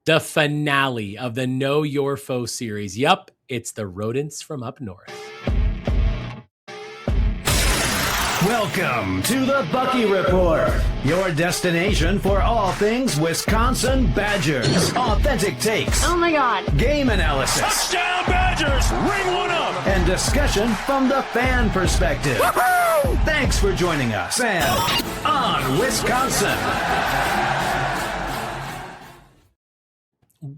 The finale of the Know Your Foe series. Yup, it's the rodents from up north. Welcome to the Bucky Report, your destination for all things Wisconsin Badgers. Authentic takes. Oh my God. Game analysis. Touchdown Badgers! Ring one up! And discussion from the fan perspective. Woo-hoo! Thanks for joining us and on Wisconsin.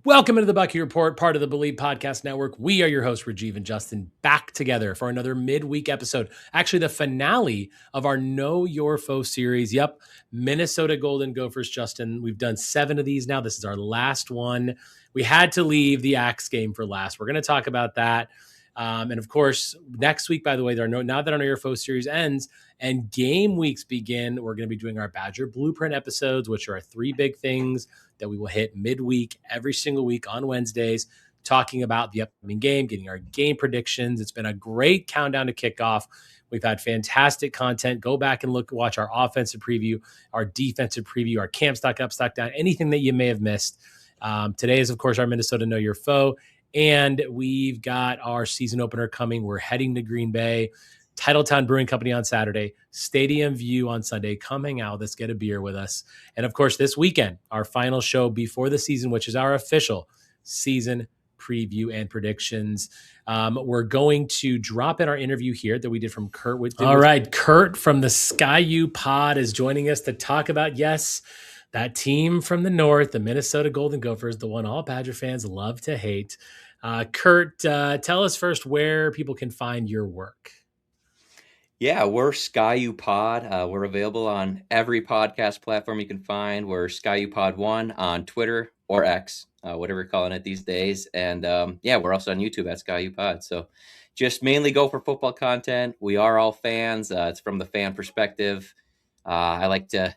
Welcome into the Bucky Report, part of the Believe Podcast Network. We are your hosts, Rajeev and Justin, back together for another midweek episode. Actually, the finale of our Know Your Foe series. Yep, Minnesota Golden Gophers, Justin. We've done 7 of these now. This is our last one. We had to leave the Axe game for last. We're going to talk about that. And of course, next week, by the way, now that our Know Your Foe series ends and game weeks begin, we're going to be doing our Badger Blueprint episodes, which are 3 big things that we will hit midweek every single week on Wednesdays, talking about the upcoming game, getting our game predictions. It's been a great countdown to kickoff. We've had fantastic content. Go back and watch our offensive preview, our defensive preview, our camp stock up, stock down, anything that you may have missed. Today is, of course, our Minnesota Know Your Foe, and we've got our season opener coming. We're heading to Green Bay, Titletown Brewing Company on Saturday, Stadium View on Sunday. Come hang out. Let's get a beer with us. And of course, this weekend, our final show before the season, which is our official season preview and predictions. We're going to drop in our interview here that we did from Curt. All right, Curt from the Sky U Pod is joining us to talk about, yes, that team from the north, the Minnesota Golden Gophers, the one all Badger fans love to hate. Curt, tell us first where people can find your work. Yeah, we're Sky U Pod. We're available on every podcast platform you can find. We're Sky U Pod 1 on Twitter or X, whatever you're calling it these days. And we're also on YouTube at Sky U Pod. So just mainly go for football content. We are all fans. It's from the fan perspective. I like to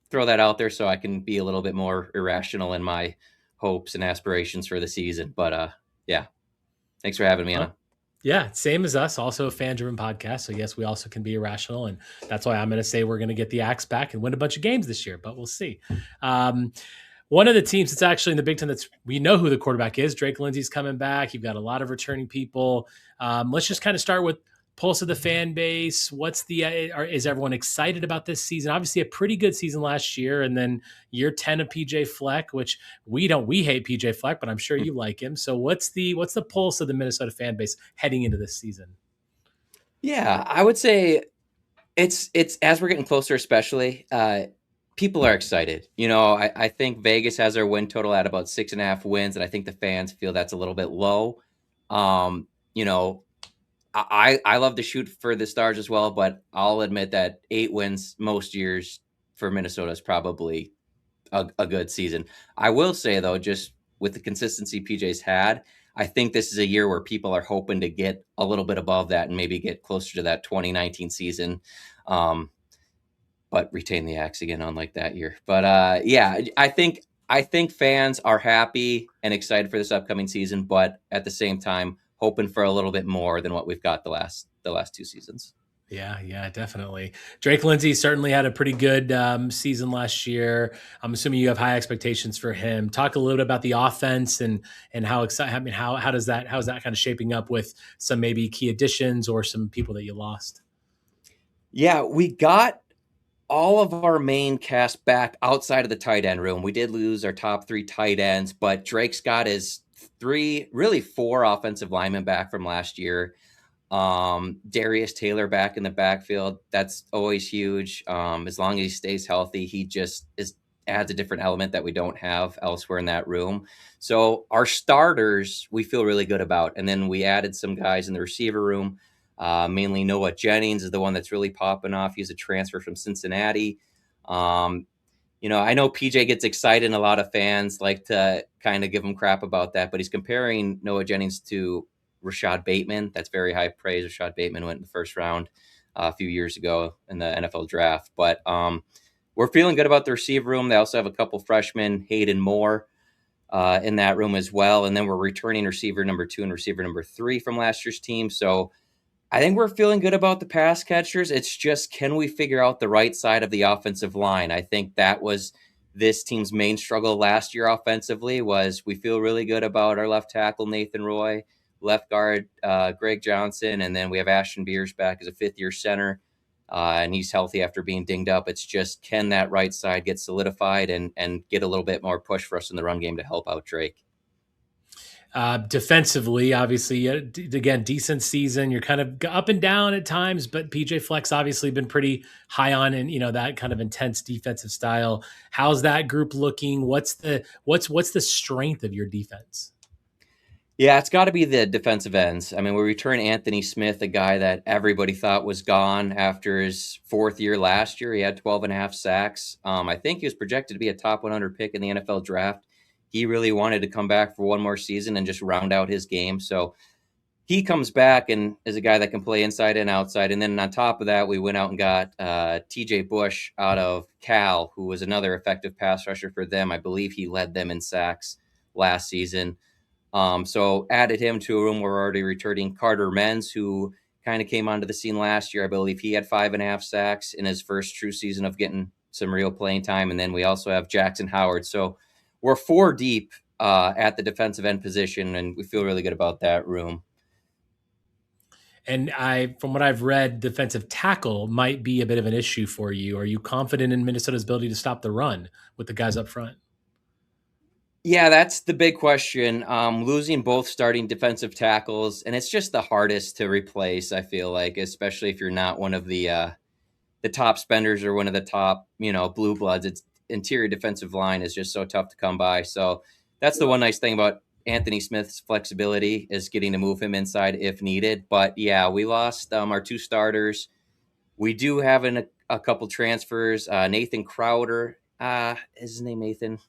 throw that out there so I can be a little bit more irrational in my hopes and aspirations for the season. But thanks for having me on. Yeah, same as us, also a fan-driven podcast. So yes, we also can be irrational. And that's why I'm going to say we're going to get the Axe back and win a bunch of games this year, but we'll see. One of the teams that's actually in the Big Ten we know who the quarterback is. Drake Lindsey's coming back. You've got a lot of returning people. Let's just kind of start with pulse of the fan base. Is everyone excited about this season? Obviously a pretty good season last year, and then year 10 of PJ Fleck, which we hate PJ Fleck, but I'm sure you like him. So what's the pulse of the Minnesota fan base heading into this season? Yeah, I would say it's as we're getting closer, especially, people are excited. You know, I think Vegas has our win total at about 6.5 wins, and I think the fans feel that's a little bit low. I love to shoot for the stars as well, but I'll admit that 8 wins most years for Minnesota is probably a good season. I will say, though, just with the consistency PJ's had, I think this is a year where people are hoping to get a little bit above that and maybe get closer to that 2019 season, but retain the Axe again, unlike that year. But I think fans are happy and excited for this upcoming season, but at the same time, hoping for a little bit more than what we've got the last 2 seasons. Yeah, definitely. Drake Lindsey certainly had a pretty good season last year. I'm assuming you have high expectations for him. Talk a little bit about the offense and how excited. I mean, how's that kind of shaping up with some maybe key additions or some people that you lost? Yeah, we got all of our main cast back outside of the tight end room. We did lose our top 3 tight ends, but Drake's got his 4 offensive linemen back from last year. Darius Taylor back in the backfield. That's always huge. As long as he stays healthy, he just adds a different element that we don't have elsewhere in that room. So our starters, we feel really good about. And then we added some guys in the receiver room. Mainly Noah Jennings is the one that's really popping off. He's a transfer from Cincinnati. I know PJ gets excited and a lot of fans like to kind of give him crap about that, but he's comparing Noah Jennings to Rashad Bateman. That's very high praise. Rashad Bateman went in the first round a few years ago in the NFL draft. But we're feeling good about the receiver room. They also have a couple freshmen, Hayden Moore, in that room as well. And then we're returning receiver number 2 and receiver number 3 from last year's team. So I think we're feeling good about the pass catchers. It's just, can we figure out the right side of the offensive line? I think that was this team's main struggle last year offensively was we feel really good about our left tackle, Nathan Roy, left guard, Greg Johnson, and then we have Ashton Beers back as a fifth-year center, and he's healthy after being dinged up. It's just, can that right side get solidified and get a little bit more push for us in the run game to help out Drake? Defensively, obviously, again, decent season. You're kind of up and down at times, but PJ Fleck's obviously been pretty high on, and that kind of intense defensive style. How's that group looking? What's the strength of your defense? Yeah, it's got to be the defensive ends. I mean, we return Anthony Smith, a guy that everybody thought was gone after his fourth year last year. He had 12 and a half sacks. I think he was projected to be a top 100 pick in the NFL draft. He really wanted to come back for one more season and just round out his game. So he comes back and is a guy that can play inside and outside. And then on top of that, we went out and got TJ Bush out of Cal, who was another effective pass rusher for them. I believe he led them in sacks last season. So added him to a room where we're already returning Carter Menz, who kind of came onto the scene last year. I believe he had 5.5 sacks in his first true season of getting some real playing time. And then we also have Jackson Howard. So we're 4 deep at the defensive end position, and we feel really good about that room. And from what I've read, defensive tackle might be a bit of an issue for you. Are you confident in Minnesota's ability to stop the run with the guys up front? Yeah, that's the big question. Losing both starting defensive tackles, and it's just the hardest to replace, I feel like, especially if you're not one of the top spenders or one of the top, blue bloods. It's interior defensive line is just so tough to come by. So that's the one nice thing about Anthony Smith's flexibility, is getting to move him inside if needed. But yeah, we lost our 2 starters. We do have a couple transfers. Nathan Crowder, is his name Nathan?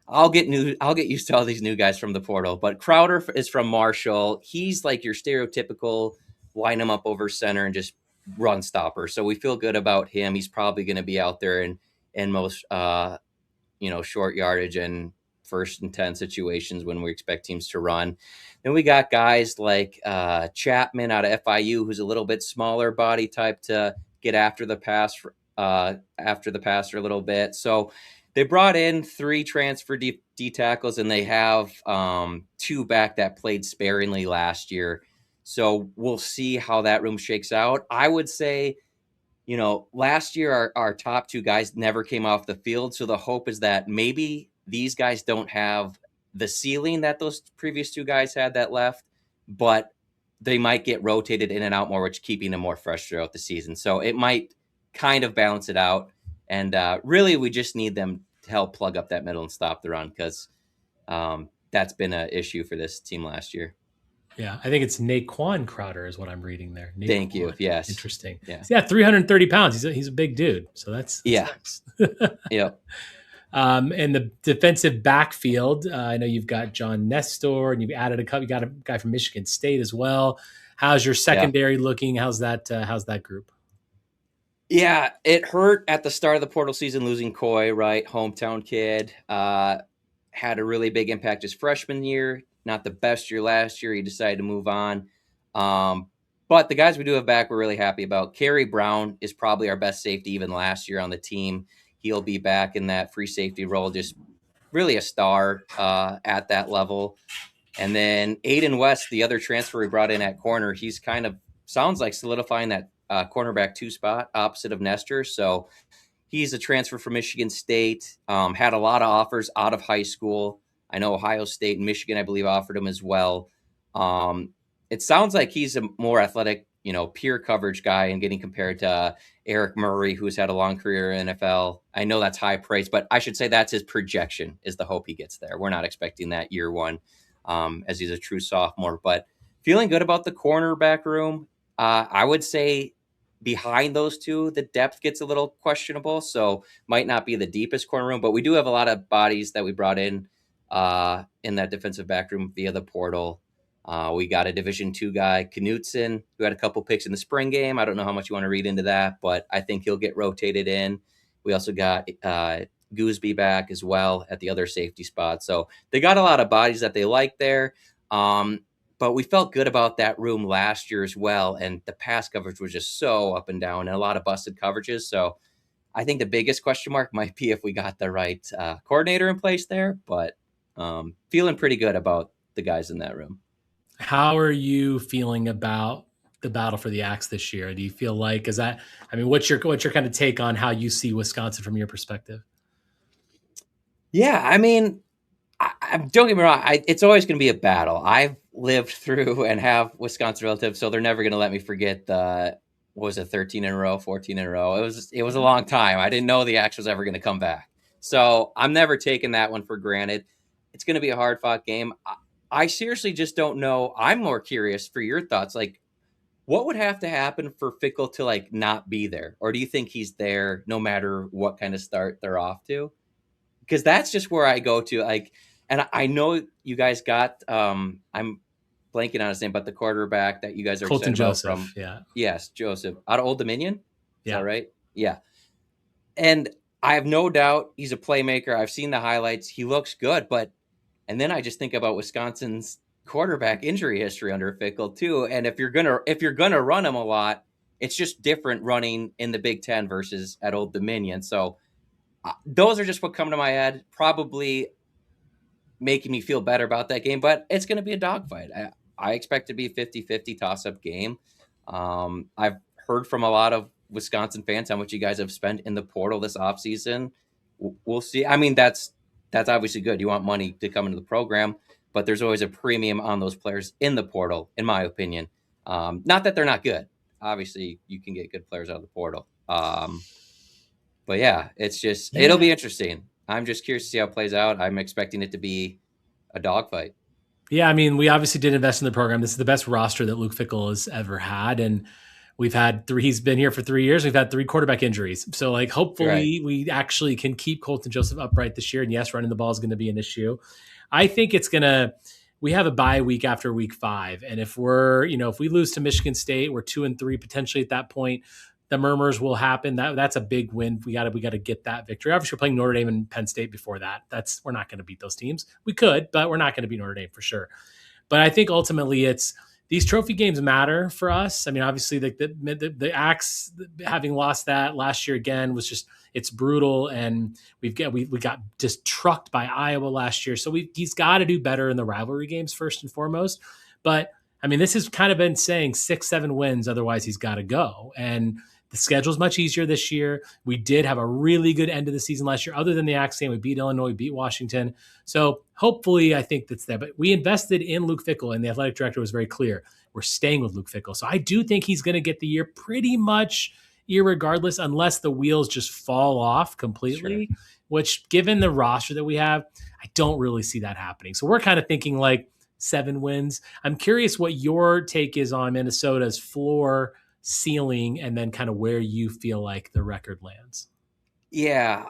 I'll get used to all these new guys from the portal, but Crowder is from Marshall. He's like your stereotypical line him up over center and just run stopper. So we feel good about him. He's probably going to be out there in most, short yardage and 1st and 10 situations when we expect teams to run. Then we got guys like Chapman out of FIU, who's a little bit smaller body type to get after the passer a little bit. So they brought in 3 transfer D tackles, and they have 2 back that played sparingly last year. So we'll see how that room shakes out. I would say, last year our top 2 guys never came off the field. So the hope is that maybe these guys don't have the ceiling that those previous 2 guys had that left, but they might get rotated in and out more, which keeping them more fresh throughout the season. So it might kind of balance it out. And really, we just need them to help plug up that middle and stop the run, because that's been an issue for this team last year. Yeah, I think it's Naquan Crowder is what I'm reading there. Naquan. Thank you. Yes. Interesting. Yeah, 330 pounds. He's a big dude. So that's nice. Yep. And the defensive backfield, I know you've got John Nestor, and you've added you got a guy from Michigan State as well. How's your secondary looking? How's that group? Yeah, it hurt at the start of the portal season losing Coy, right? Hometown kid. Had a really big impact his freshman year. Not the best year last year. He decided to move on. But the guys we do have back, we're really happy about. Kerry Brown is probably our best safety even last year on the team. He'll be back in that free safety role, just really a star at that level. And then Aiden West, the other transfer we brought in at corner, he's kind of sounds like solidifying that cornerback 2 spot opposite of Nestor. So he's a transfer from Michigan State, had a lot of offers out of high school. I know Ohio State and Michigan, I believe, offered him as well. It sounds like he's a more athletic, peer coverage guy, and getting compared to Eric Murray, who's had a long career in NFL. I know that's high praise, but I should say that's his projection, is the hope he gets there. We're not expecting that year 1 as he's a true sophomore, but feeling good about the cornerback room. I would say behind those 2, the depth gets a little questionable, so might not be the deepest corner room, but we do have a lot of bodies that we brought in that defensive back room via the portal. We got a Division II guy, Knutson, who had a couple picks in the spring game. I don't know how much you want to read into that, but I think he'll get rotated in. We also got Gooseby back as well at the other safety spot. So they got a lot of bodies that they like there. But we felt good about that room last year as well. And the pass coverage was just so up and down, and a lot of busted coverages. So I think the biggest question mark might be if we got the right coordinator in place there, but feeling pretty good about the guys in that room. How are you feeling about the battle for the axe this year? Do you feel like what's your kind of take on how you see Wisconsin from your perspective? Yeah, I mean, don't get me wrong. It's always going to be a battle. I've lived through and have Wisconsin relatives, so they're never going to let me forget the, what was it, 13 in a row, 14 in a row. It was a long time. I didn't know the axe was ever going to come back. So I'm never taking that one for granted. It's going to be a hard fought game. I seriously just don't know. I'm more curious for your thoughts. Like, what would have to happen for Fickle to like not be there? Or do you think he's there no matter what kind of start they're off to? Because that's just where I go to. Like, and I know you guys got, I'm blanking on his name, but the quarterback that you guys are Colton excited Joseph, about from, yeah. Yes, Joseph, out of Old Dominion. Is that right? Yeah. And I have no doubt he's a playmaker. I've seen the highlights. He looks good, and then I just think about Wisconsin's quarterback injury history under Fickle too. And if you're gonna run him a lot, it's just different running in the Big Ten versus at Old Dominion. So those are just what come to my head. Probably making me feel better about that game, but it's going to be a dogfight. I expect it to be a 50-50 toss-up game. I've heard from a lot of Wisconsin fans how much you guys have spent in the portal this offseason. We'll see. I mean, that's obviously good. You want money to come into the program, but there's always a premium on those players in the portal, in my opinion. Not that they're not good. Obviously, you can get good players out of the portal. But yeah, it'll be interesting. I'm just curious to see how it plays out. I'm expecting it to be a dogfight. Yeah, I mean, we obviously did invest in the program. This is the best roster that Luke Fickell has ever had. And we've had he's been here for 3 years. We've had 3 quarterback injuries. So like, hopefully we actually can keep Colton Joseph upright this year. And yes, running the ball is going to be an issue. I think we have a bye week after week 5. And if if we lose to Michigan State, we're 2-3 potentially at that point. The murmurs will happen. That's a big win. We got to get that victory. Obviously, we're playing Notre Dame and Penn State before that. We're not going to beat those teams. We could, but we're not going to beat Notre Dame for sure. But I think ultimately these trophy games matter for us. I mean, obviously the Axe, having lost that last year again, it's brutal, and we got just trucked by Iowa last year. So he's got to do better in the rivalry games first and foremost. But I mean, this has kind of been saying 6-7 wins, otherwise he's got to go. And the schedule's much easier this year. We did have a really good end of the season last year. Other than the Axe game, we beat Illinois, we beat Washington. So hopefully I think that's there. But we invested in Luke Fickell, and the athletic director was very clear. We're staying with Luke Fickell. So I do think he's going to get the year pretty much irregardless, unless the wheels just fall off completely, sure. Which, given the roster that we have, I don't really see that happening. So we're kind of thinking like 7 wins. I'm curious what your take is on Minnesota's floor, ceiling, and then kind of where you feel like the record lands. Yeah.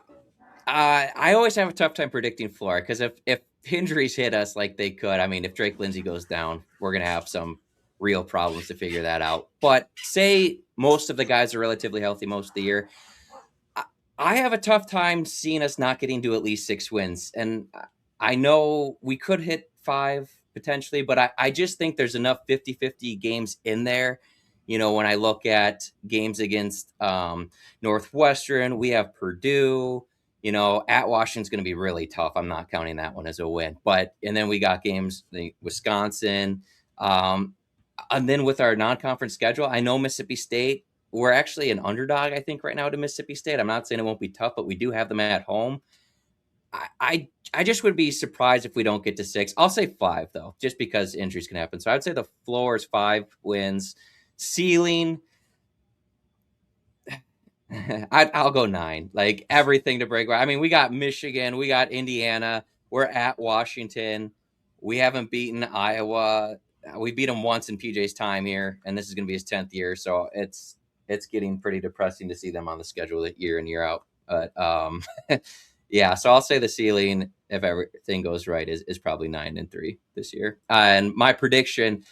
I always have a tough time predicting floor, because if injuries hit us like they could, I mean, if Drake Lindsay goes down, we're going to have some real problems to figure that out. But say most of the guys are relatively healthy most of the year, I have a tough time seeing us not getting to at least 6 wins. And I know we could hit 5 potentially, but I just think there's enough 50-50 games in there. When I look at games against Northwestern, we have Purdue, at Washington's going to be really tough. I'm not counting that one as a win. And then we got games, Wisconsin. And then with our non-conference schedule, I know Mississippi State, we're actually an underdog, I think, right now to Mississippi State. I'm not saying it won't be tough, but we do have them at home. I just would be surprised if we don't get to 6. I'll say 5, though, just because injuries can happen. So I would say the floor is 5 wins. Ceiling, I'll go 9. Like, everything to break. I mean, we got Michigan, we got Indiana, we're at Washington, we haven't beaten Iowa. We beat them once in PJ's time here, and this is going to be his 10th year. So it's getting pretty depressing to see them on the schedule year in, year out. But yeah, so I'll say the ceiling, if everything goes right, is probably 9-3 this year. And my prediction.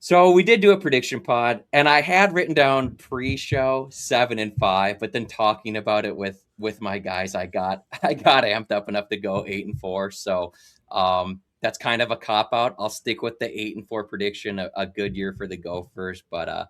So we did do a prediction pod, and I had written down pre-show 7-5, but then talking about it with my guys, I got amped up enough to go 8-4. So that's kind of a cop out. I'll stick with the 8-4 prediction, a good year for the Gophers, but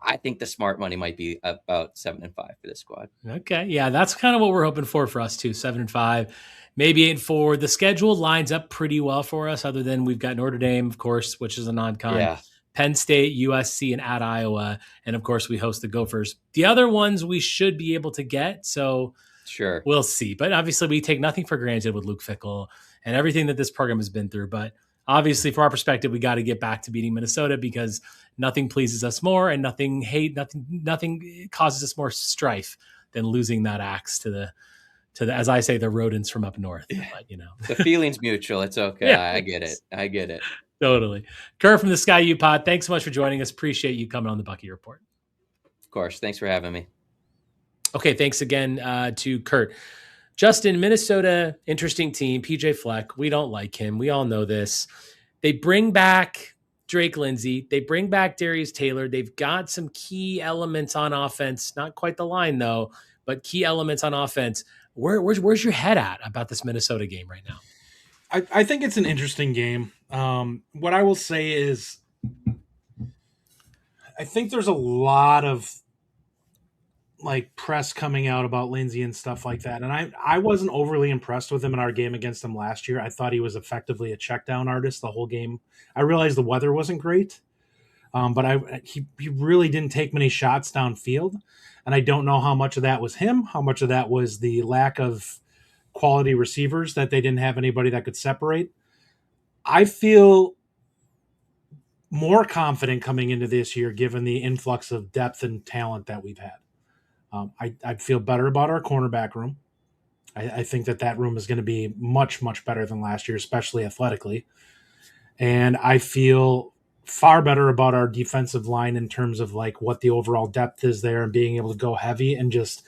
I think the smart money might be about 7-5 for this squad. Okay. Yeah, that's kind of what we're hoping for us too. 7-5, maybe 8-4. The schedule lines up pretty well for us, other than we've got Notre Dame, of course, which is a non-con. Yeah. Penn State, USC, and at Iowa. And of course, we host the Gophers. The other ones we should be able to get. So Sure. we'll see. But obviously, we take nothing for granted with Luke Fickell and everything that this program has been through. But obviously, from our perspective, we got to get back to beating Minnesota because nothing pleases us more and nothing causes us more strife than losing that axe to the, as I say, the rodents from up north. But, The feeling's mutual. It's okay. Yeah, I get it. I get it. Totally. Curt from the Sky U Pod, thanks so much for joining us. Appreciate you coming on the Bucky Report. Of course. Thanks for having me. Okay, thanks again to Curt. Justin, Minnesota, interesting team. PJ Fleck, we don't like him. We all know this. They bring back Drake Lindsay. They bring back Darius Taylor. They've got some key elements on offense. Not quite the line, though, but key elements on offense. Where's your head at about this Minnesota game right now? I think it's an interesting game. What I will say is I think there's a lot of press coming out about Lindsay and stuff like that. And I wasn't overly impressed with him in our game against him last year. I thought he was effectively a check down artist the whole game. I realized the weather wasn't great, but he really didn't take many shots downfield. And I don't know how much of that was him, how much of that was the lack of quality receivers, that they didn't have anybody that could separate. I feel more confident coming into this year, given the influx of depth and talent that we've had. I feel better about our cornerback room. I think that room is going to be much, much better than last year, especially athletically. And I feel far better about our defensive line in terms of what the overall depth is there and being able to go heavy and just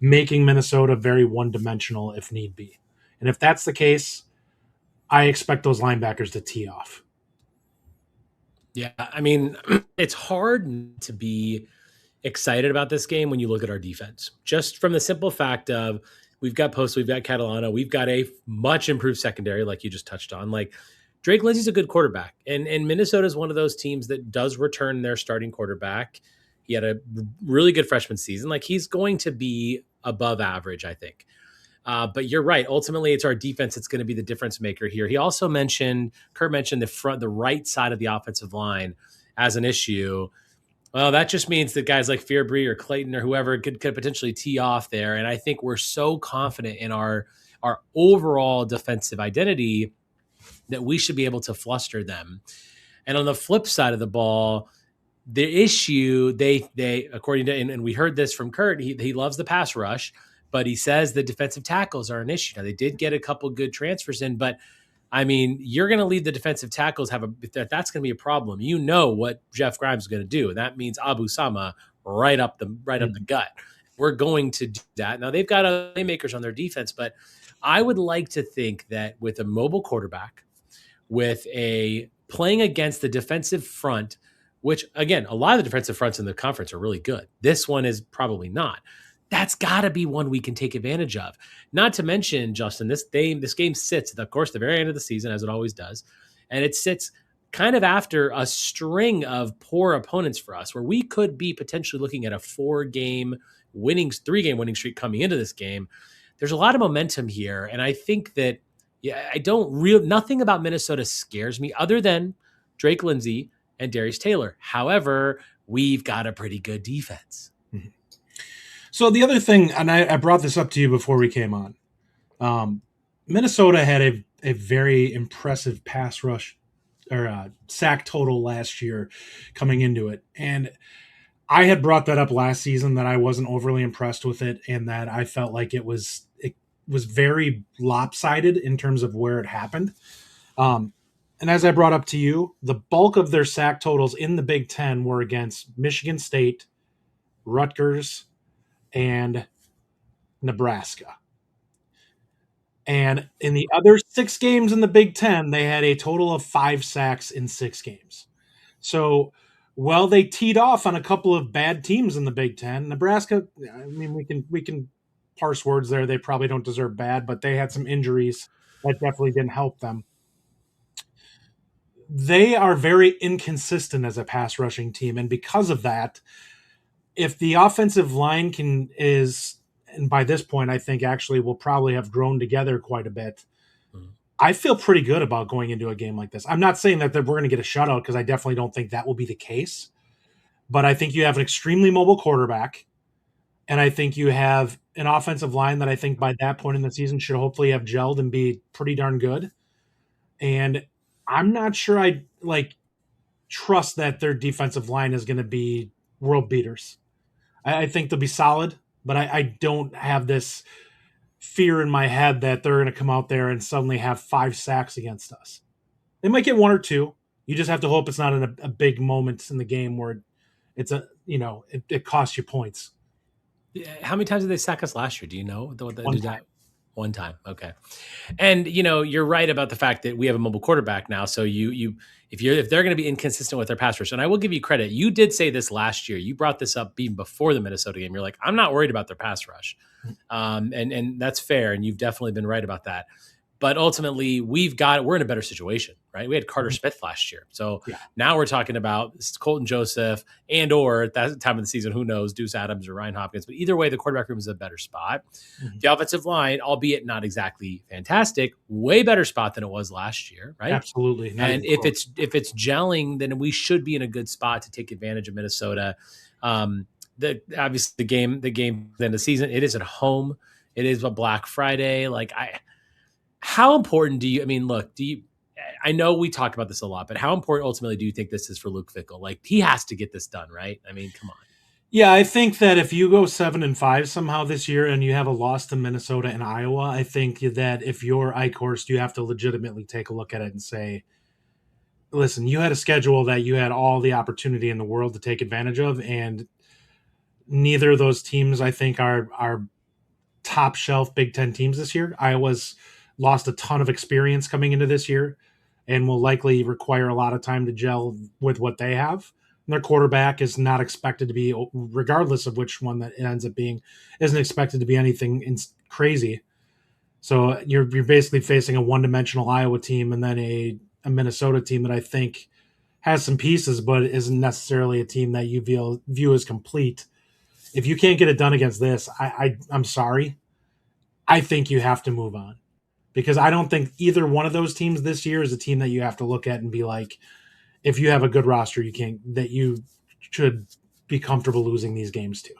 making Minnesota very one-dimensional if need be. And if that's the case, I expect those linebackers to tee off. Yeah, I mean, it's hard to be excited about this game when you look at our defense. Just from the simple fact of we've got Post, we've got Catalano, we've got a much improved secondary, like you just touched on. Drake Lindsay's a good quarterback, and Minnesota is one of those teams that does return their starting quarterback. He had a really good freshman season. He's going to be above average, I think. But you're right. Ultimately, it's our defense that's going to be the difference maker here. He also Curt mentioned the right side of the offensive line as an issue. Well, that just means that guys like Fearbree or Clayton or whoever could potentially tee off there. And I think we're so confident in our overall defensive identity that we should be able to fluster them. And on the flip side of the ball, the issue, they according to, and we heard this from Curt, he loves the pass rush, but he says the defensive tackles are an issue. Now, they did get a couple good transfers in, but I mean, you're going to leave the defensive tackles that's going to be a problem. You know what Jeff Grimes is going to do, and that means Abu Sama right up the gut. We're going to do that. Now, they've got playmakers on their defense, but I would like to think that with a mobile quarterback, with playing against the defensive front, which, again, a lot of the defensive fronts in the conference are really good. This one is probably not. That's got to be one we can take advantage of. Not to mention, Justin, this game sits, of course, the very end of the season, as it always does. And it sits kind of after a string of poor opponents for us, where we could be potentially looking at a 3-game winning streak coming into this game. There's a lot of momentum here. And I think that, nothing about Minnesota scares me other than Drake Lindsay and Darius Taylor. However, we've got a pretty good defense. Mm-hmm. So the other thing, and I brought this up to you before we came on, Minnesota had a very impressive pass rush or sack total last year coming into it. And I had brought that up last season that I wasn't overly impressed with it and that I felt like it was very lopsided in terms of where it happened. And as I brought up to you, the bulk of their sack totals in the Big Ten were against Michigan State, Rutgers, and Nebraska. And in the other 6 games in the Big Ten, they had a total of 5 sacks in 6 games. So while they teed off on a couple of bad teams in the Big Ten, Nebraska, I mean, we can parse words there. They probably don't deserve bad, but they had some injuries that definitely didn't help them. they are very inconsistent as a pass rushing team. And because of that, if the offensive line and by this point, I think actually will probably have grown together quite a bit. Mhm. I feel pretty good about going into a game like this. I'm not saying that we're going to get a shutout because I definitely don't think that will be the case. But I think you have an extremely mobile quarterback. And I think you have an offensive line that I think by that point in the season should hopefully have gelled and be pretty darn good. And I'm not sure I trust that their defensive line is going to be world beaters. I think they'll be solid, but I don't have this fear in my head that they're going to come out there and suddenly have 5 sacks against us. They might get 1 or 2. You just have to hope it's not in a big moment in the game where it's it costs you points. How many times did they sack us last year? Do you know? One time. One time. Okay. And you're right about the fact that we have a mobile quarterback now. So if they're going to be inconsistent with their pass rush, and I will give you credit, you did say this last year. You brought this up even before the Minnesota game. You're like, I'm not worried about their pass rush, and that's fair. And you've definitely been right about that. But ultimately, we're in a better situation, right? We had Carter Smith last year. So now we're talking about Colton Joseph or at that time of the season, who knows, Deuce Adams or Ryan Hopkins. But either way, the quarterback room is a better spot. Mm-hmm. The offensive line, albeit not exactly fantastic, way better spot than it was last year, right? Absolutely. And if it's gelling, then we should be in a good spot to take advantage of Minnesota. Obviously the game then the season, it is at home. It is a Black Friday. How important I know we talk about this a lot, but how important ultimately do you think this is for Luke Fickell? He has to get this done, right? I mean, come on. Yeah, I think that if you go 7-5 somehow this year and you have a loss to Minnesota and Iowa, I think that if you're Eichhorst, you have to legitimately take a look at it and say, listen, you had a schedule that you had all the opportunity in the world to take advantage of, and neither of those teams, I think, are top shelf Big Ten teams this year. Iowa's lost a ton of experience coming into this year and will likely require a lot of time to gel with what they have. And their quarterback is not expected to be, regardless of which one that it ends up being, isn't expected to be anything crazy. So you're basically facing a one-dimensional Iowa team and then a Minnesota team that I think has some pieces, but isn't necessarily a team that you view as complete. If you can't get it done against this, I'm sorry. I think you have to move on. Because I don't think either one of those teams this year is a team that you have to look at and be like, if you have a good roster, you should be comfortable losing these games to.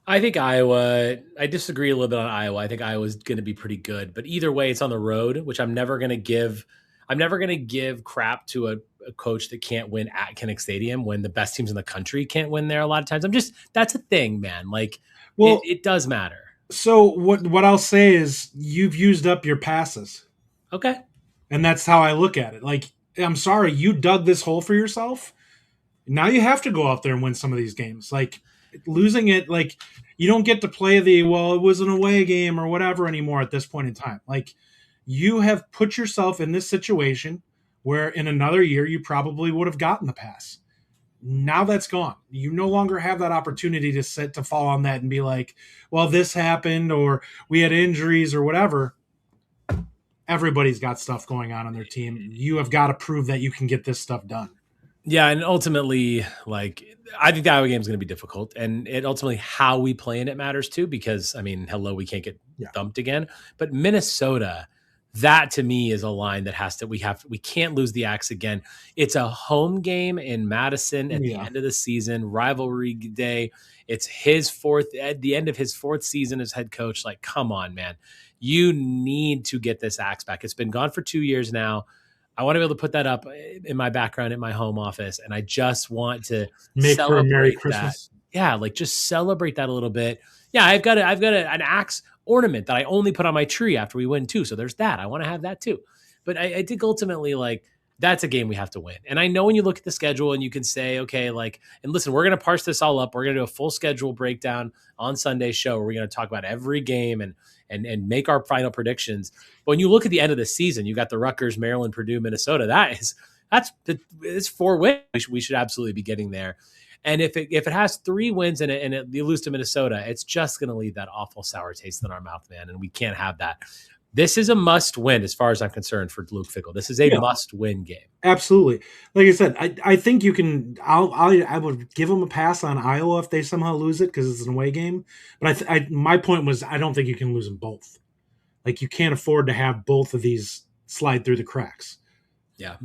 I think I disagree a little bit on Iowa. I think Iowa's going to be pretty good, but either way, it's on the road, which I'm never going to give crap to a coach that can't win at Kinnick Stadium when the best teams in the country can't win there. A lot of times that's a thing, man. It does matter. So what I'll say is you've used up your passes. Okay. And that's how I look at it. I'm sorry, you dug this hole for yourself. Now you have to go out there and win some of these games. Losing it, you don't get to play it was an away game or whatever anymore at this point in time. You have put yourself in this situation where in another year you probably would have gotten the pass. Now that's gone. You no longer have that opportunity to fall on that and be like, well, this happened or we had injuries or whatever. Everybody's got stuff going on their team. You have got to prove that you can get this stuff done. Yeah, and ultimately, I think the Iowa game is going to be difficult, and it ultimately how we play in it matters too. Because we can't get thumped again. But Minnesota, that to me is a line that we can't lose the axe again. It's a home game in Madison at the end of the season, rivalry day. It's at the end of his 4th season as head coach. Come on, man. You need to get this axe back. It's been gone for 2 years now. I want to be able to put that up in my background at my home office. And I just want to make for a Merry that. Christmas. Yeah. Just celebrate that a little bit. Yeah. I've got an axe ornament that I only put on my tree after we win too. So there's that. I want to have that too. But I think ultimately that's a game we have to win. And I know when you look at the schedule and you can say, okay, and listen, we're going to parse this all up. We're going to do a full schedule breakdown on Sunday's show where we're going to talk about every game and make our final predictions. But when you look at the end of the season, you got the Rutgers, Maryland, Purdue, Minnesota. It's 4 wins. We should absolutely be getting there. And if it has 3 wins and you lose to Minnesota, it's just going to leave that awful sour taste in our mouth, man. And we can't have that. This is a must-win as far as I'm concerned for Luke Fickell. This is a must-win game. Absolutely. Like I said, I think you can. I would give them a pass on Iowa if they somehow lose it because it's an away game. But my point was I don't think you can lose them both. Like you can't afford to have both of these slide through the cracks. Yeah.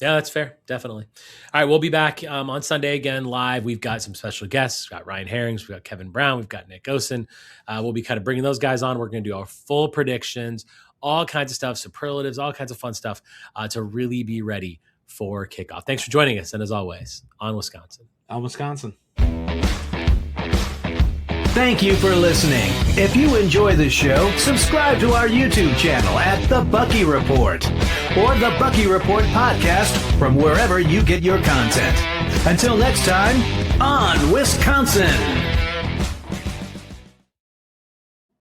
Yeah, that's fair. Definitely. All right, we'll be back on Sunday again live. We've got some special guests. We've got Ryan Herrings. We've got Kevin Brown. We've got Nick Osen. We'll be kind of bringing those guys on. We're going to do our full predictions, all kinds of stuff, superlatives, all kinds of fun stuff to really be ready for kickoff. Thanks for joining us. And as always, on Wisconsin. On Wisconsin. Thank you for listening. If you enjoy the show, subscribe to our YouTube channel at The Bucky Report or The Bucky Report Podcast from wherever you get your content. Until next time, on Wisconsin.